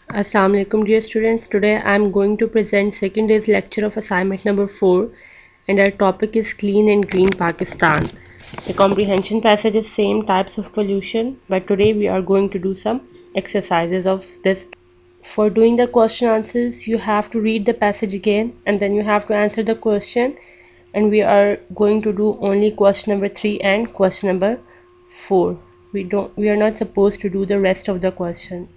Assalamu alaikum dear students. Today I am going to present second day's lecture of assignment number 4 and our topic is clean and green Pakistan. The comprehension passage is same types of pollution, but today we are going to do some exercises of this. For doing the question answers you have to read the passage again and then you have to answer the question, and we are going to do only question number 3 and question number 4. We are not supposed to do the rest of the question.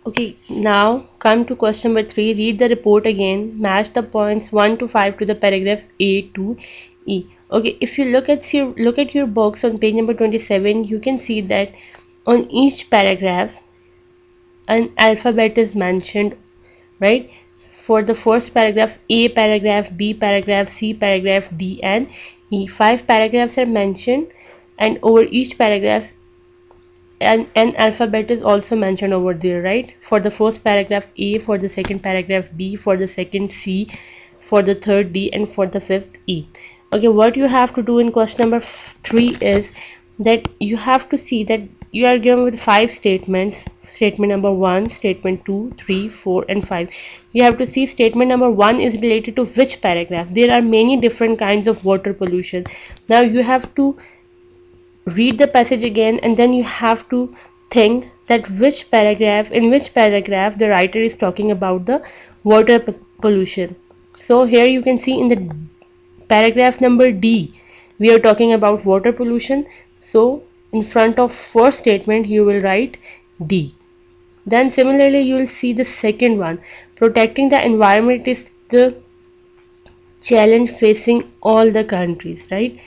Okay, now come to question number 3. Read the report again. Match the points 1 to 5 to the paragraph A to E. Okay, if you look at your box on page number 27, you can see that on each paragraph an alphabet is mentioned, right? For the first paragraph, A paragraph, B paragraph, C paragraph, D and E. 5 paragraphs are mentioned, and over each paragraph and an alphabet is also mentioned over there, right? For the first paragraph A, for the second paragraph B, for the second C, for the third D, and for the fifth E. Okay, what you have to do in question number 3 is that you have to see that you are given with 5 statements. Statement number 1, statement 2, 3, 4 and 5. You have to see statement number 1 is related to which paragraph. There are many different kinds of water pollution. Now you have to read the passage again and then you have to think that which paragraph the writer is talking about the water pollution. So here you can see in the paragraph number D we are talking about water pollution, so in front of first statement you will write D. Then similarly you will see the second one, protecting the environment is the challenge facing all the countries, right?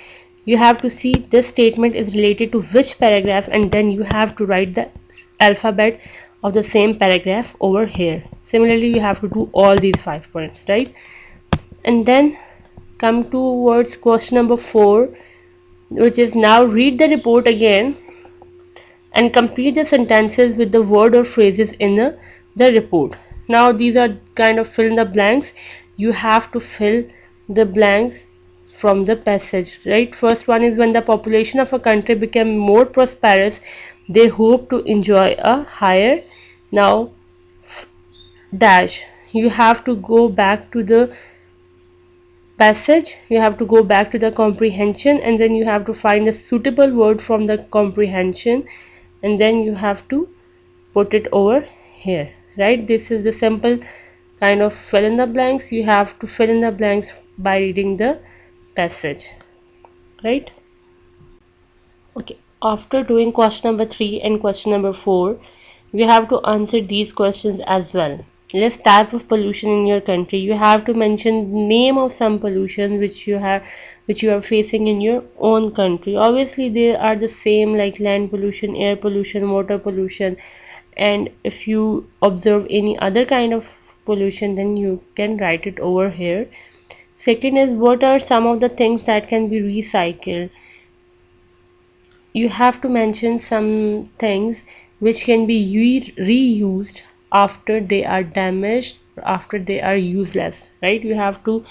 You have to see this statement is related to which paragraph and then you have to write the alphabet of the same paragraph over here. Similarly you have to do all these 5 points, right? And then come towards question number 4, which is now read the report again and complete the sentences with the word or phrases in the report. Now these are kind of fill in the blanks. You have to fill the blanks from the passage, right? First one is when the population of a country became more prosperous, they hope to enjoy a higher. Now dash, you have to go back to the passage, you have to go back to the comprehension and then you have to find a suitable word from the comprehension and then you have to put it over here, right? This is the simple kind of fill in the blanks. You have to fill in the blanks by reading the passage, right? Okay, after doing question number 3 and question number 4 you have to answer these questions as well. List type of pollution in your country. You have to mention name of some pollution which you are facing in your own country. Obviously they are the same, like land pollution, air pollution, water pollution, and if you observe any other kind of pollution then you can write it over here. Second is what are some of the things that can be recycled. You have to mention some things which can be reused after they are damaged, after they are useless, right? You have to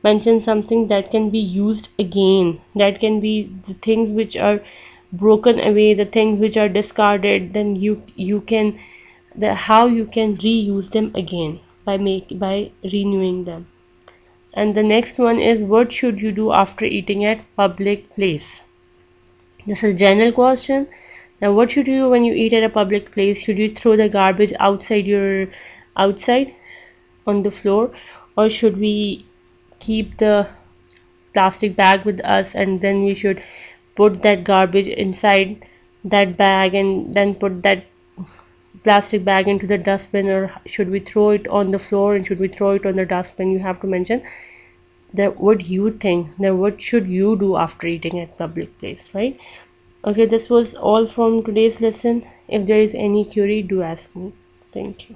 mention something that can be used again, that can be the things which are broken away, the things which are discarded, then you can the how you can reuse them again by renewing them. And the next one is what should you do after eating at public place. This is a general question. Now, what should you do when you eat at a public place? Should you throw the garbage outside on the floor, or should we keep the plastic bag with us and then we should put that garbage inside that bag and then put that plastic bag into the dustbin, or should we throw it on the floor and should we throw it on the dustbin? You have to mention that what you think, that what should you do after eating at public place, right? Okay, this was all from today's lesson. If there is any query, do ask me. Thank you.